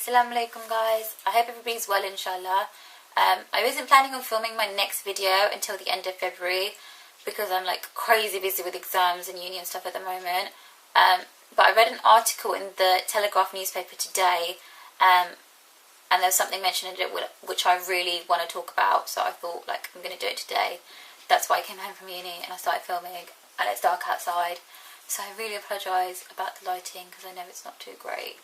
Assalamu alaikum guys, I hope everybody's well inshallah. I wasn't planning on filming my next video until the end of February because I'm like crazy busy with exams and uni and stuff at the moment. But I read an article in the Telegraph newspaper today and there's something mentioned in it which I really want to talk about, so I thought like I'm going to do it today. That's why I came home from uni and I started filming, and it's dark outside, so I really apologise about the lighting because I know it's not too great.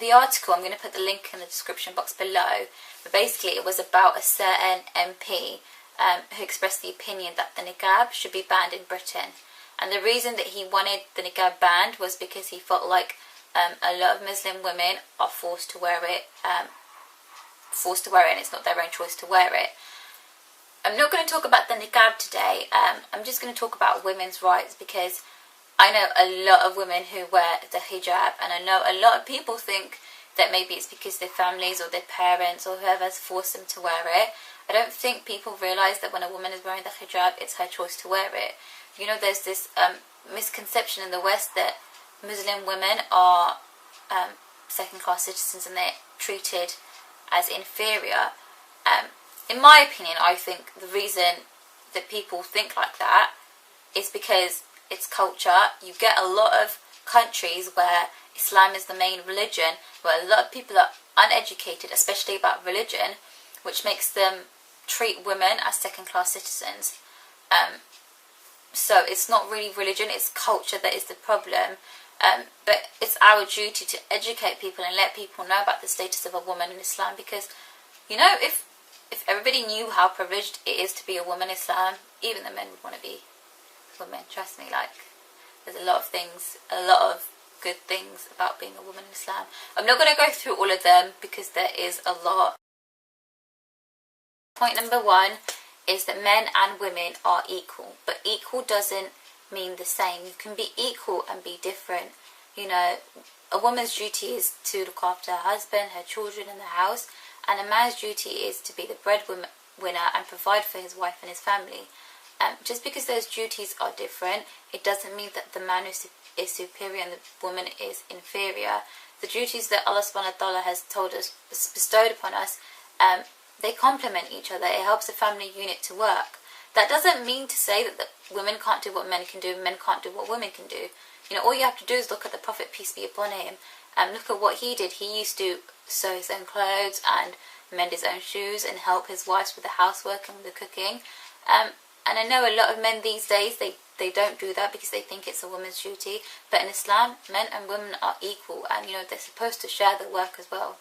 The article, I'm going to put the link in the description box below, but basically it was about a certain MP who expressed the opinion that the niqab should be banned in Britain. And the reason that he wanted the niqab banned was because he felt like a lot of Muslim women are forced to wear it and it's not their own choice to wear it. I'm not going to talk about the niqab today, I'm just going to talk about women's rights, because I know a lot of women who wear the hijab, and I know a lot of people think that maybe it's because their families or their parents or whoever's forced them to wear it. I don't think people realise that when a woman is wearing the hijab, it's her choice to wear it. You know, there's this misconception in the West that Muslim women are second-class citizens and they're treated as inferior. In my opinion, I think the reason that people think like that is because it's culture. You get a lot of countries where Islam is the main religion, where a lot of people are uneducated, especially about religion, which makes them treat women as second-class citizens. So it's not really religion, it's culture that is the problem. But it's our duty to educate people and let people know about the status of a woman in Islam, because, you know, if everybody knew how privileged it is to be a woman in Islam, even the men would want to be women. Trust me, like, there's a lot of things, a lot of good things about being a woman in Islam. I'm not going to go through all of them because there is a lot. Point number one is that men and women are equal, but equal doesn't mean the same. You can be equal and be different. You know, a woman's duty is to look after her husband, her children and the house, and a man's duty is to be the breadwinner and provide for his wife and his family. Just because those duties are different, it doesn't mean that the man is superior and the woman is inferior. The duties that Allah subhanahu wa ta'ala has told us, bestowed upon us, they complement each other. It helps the family unit to work. That doesn't mean to say that women can't do what men can do and men can't do what women can do. You know, all you have to do is look at the Prophet, peace be upon him, and look at what he did. He used to sew his own clothes and mend his own shoes and help his wives with the housework and with the cooking. And I know a lot of men these days, they don't do that because they think it's a woman's duty. But in Islam, men and women are equal, and, you know, they're supposed to share the work as well.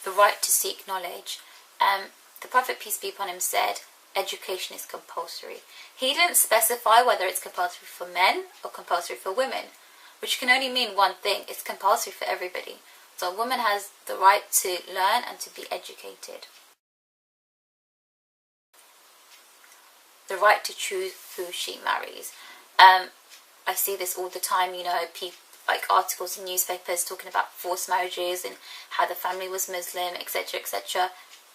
The right to seek knowledge. The Prophet, peace be upon him, said education is compulsory. He didn't specify whether it's compulsory for men or compulsory for women, which can only mean one thing: it's compulsory for everybody. So a woman has the right to learn and to be educated. The right to choose who she marries. I see this all the time, you know, like articles in newspapers talking about forced marriages and how the family was Muslim, etc., etc.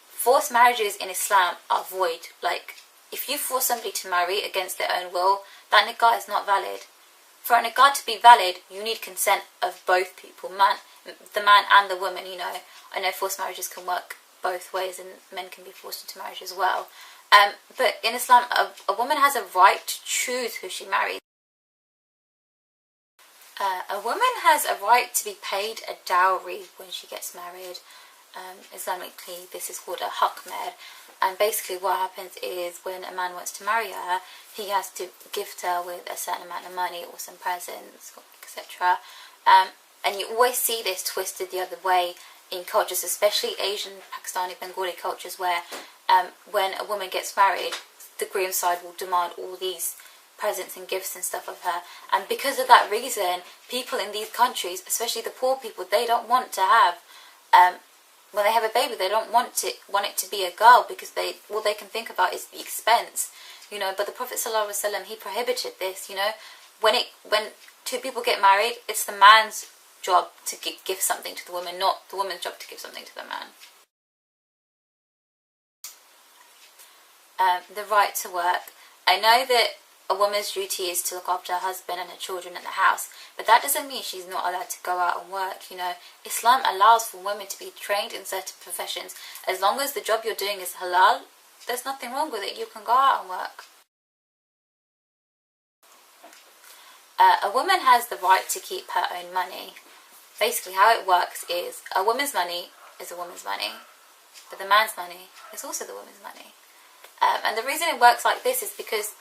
Forced marriages in Islam are void. Like, if you force somebody to marry against their own will, that nikah is not valid. For a nikah to be valid, you need consent of both people, the man and the woman. You know, I know forced marriages can work both ways and men can be forced into marriage as well. But in Islam, a woman has a right to choose who she marries. A woman has a right to be paid a dowry when she gets married. Islamically, this is called a haq mehr. And basically what happens is when a man wants to marry her, he has to gift her with a certain amount of money or some presents, etc. And you always see this twisted the other way in cultures, especially Asian, Pakistani, Bengali cultures, where when a woman gets married, the groom's side will demand all these presents and gifts and stuff of her. And because of that reason, people in these countries, especially the poor people, they don't want to have, when they have a baby, they don't want it to be a girl, because all they can think about is the expense, you know. But the Prophet ﷺ, he prohibited this, you know. When two people get married, it's the man's job to give something to the woman, not the woman's job to give something to the man. The right to work. I know that a woman's duty is to look after her husband and her children in the house, but that doesn't mean she's not allowed to go out and work. You know, Islam allows for women to be trained in certain professions. As long as the job you're doing is halal, there's nothing wrong with it. You can go out and work. A woman has the right to keep her own money. Basically, how it works is a woman's money is a woman's money, but the man's money is also the woman's money. And the reason it works like this is because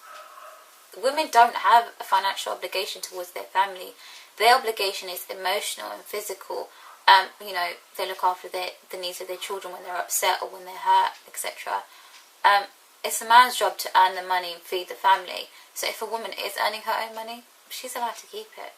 women don't have a financial obligation towards their family. Their obligation is emotional and physical. You know, they look after the needs of their children when they're upset or when they're hurt, etc. It's a man's job to earn the money and feed the family. So if a woman is earning her own money, she's allowed to keep it.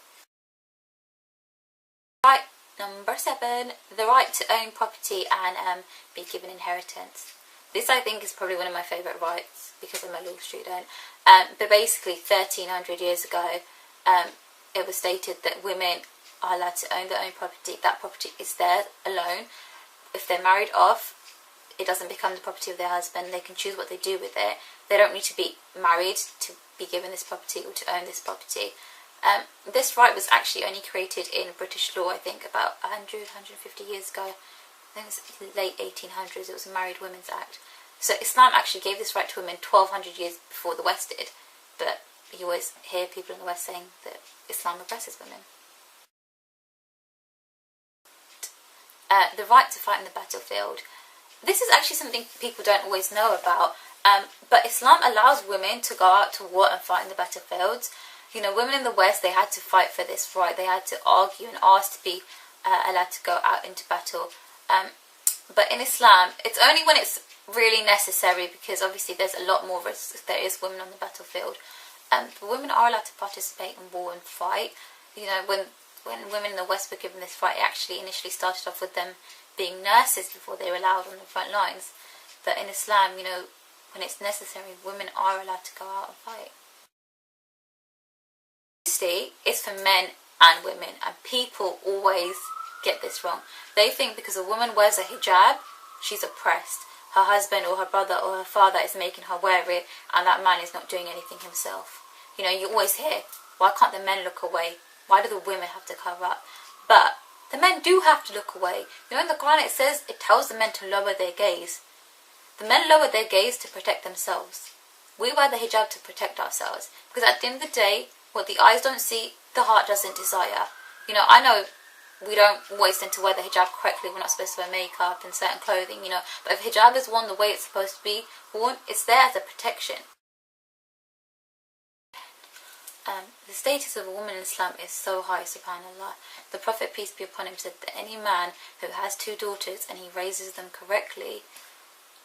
Right, number 7, the right to own property and be given inheritance. This, I think, is probably one of my favourite rights because I'm a law student. But basically, 1300 years ago, it was stated that women are allowed to own their own property. That property is theirs alone. If they're married off, it doesn't become the property of their husband. They can choose what they do with it. They don't need to be married to be given this property or to own this property. This right was actually only created in British law, I think, about 150 years ago. I think it was late 1800s. It was a Married Women's Act. So Islam actually gave this right to women 1200 years before the West did. But you always hear people in the West saying that Islam oppresses women. The right to fight in the battlefield. This is actually something people don't always know about. But Islam allows women to go out to war and fight in the battlefields. You know, women in the West, they had to fight for this right. They had to argue and ask to be allowed to go out into battle. But in Islam, it's only when it's really necessary, because obviously there's a lot more risk if there is women on the battlefield. But women are allowed to participate in war and fight. You know, when women in the West were given this right, it actually initially started off with them being nurses before they were allowed on the front lines. But in Islam, you know, when it's necessary, women are allowed to go out and fight. Modesty is for men and women, and people always get this wrong. They think because a woman wears a hijab, she's oppressed. Her husband or her brother or her father is making her wear it, and that man is not doing anything himself. You know, you always hear, why can't the men look away? Why do the women have to cover up? But the men do have to look away. You know, in the Quran it says, it tells the men to lower their gaze. The men lower their gaze to protect themselves. We wear the hijab to protect ourselves. Because at the end of the day, what the eyes don't see, the heart doesn't desire. You know, I know we don't always tend to wear the hijab correctly. We're not supposed to wear makeup and certain clothing, you know. But if hijab is worn the way it's supposed to be worn, it's there as a protection. The status of a woman in Islam is so high, subhanAllah. The Prophet, peace be upon him, said that any man who has 2 daughters and he raises them correctly,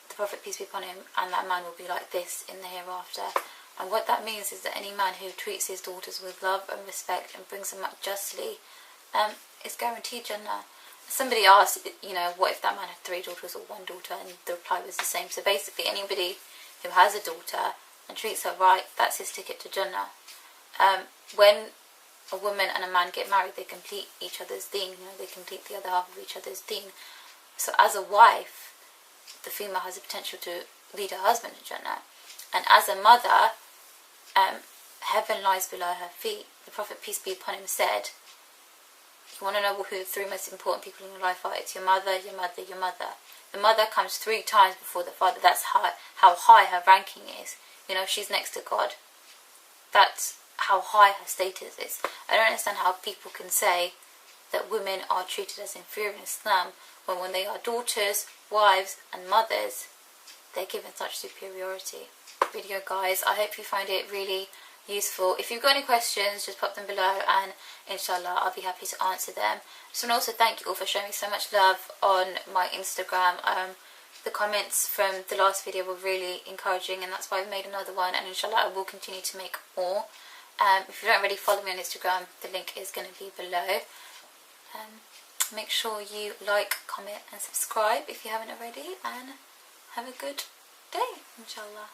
the Prophet, peace be upon him, and that man will be like this in the hereafter. And what that means is that any man who treats his daughters with love and respect and brings them up justly is guaranteed Jannah. Somebody asked, you know, what if that man had 3 daughters or 1 daughter, and the reply was the same. So basically anybody who has a daughter and treats her right, that's his ticket to Jannah. When a woman and a man get married, they complete each other's deen, you know, they complete the other half of each other's deen. So as a wife, the female has the potential to lead her husband to Jannah. And as a mother, heaven lies below her feet. The Prophet, peace be upon him, said, you want to know who the 3 most important people in your life are? It's your mother, your mother, your mother. The mother comes 3 times before the father. That's how high her ranking is. You know, she's next to God. That's how high her status is. I don't understand how people can say that women are treated as inferior in Islam when they are daughters, wives and mothers, they're given such superiority. Video, guys, I hope you find it really useful. If you've got any questions, just pop them below and inshallah I'll be happy to answer them. Just want to also thank you all for showing me so much love on my Instagram. The comments from the last video were really encouraging, and that's why I've made another one, and inshallah I will continue to make more. If you don't already follow me on Instagram, the link is going to be below. Make sure you like, comment and subscribe if you haven't already, and have a good day, inshallah.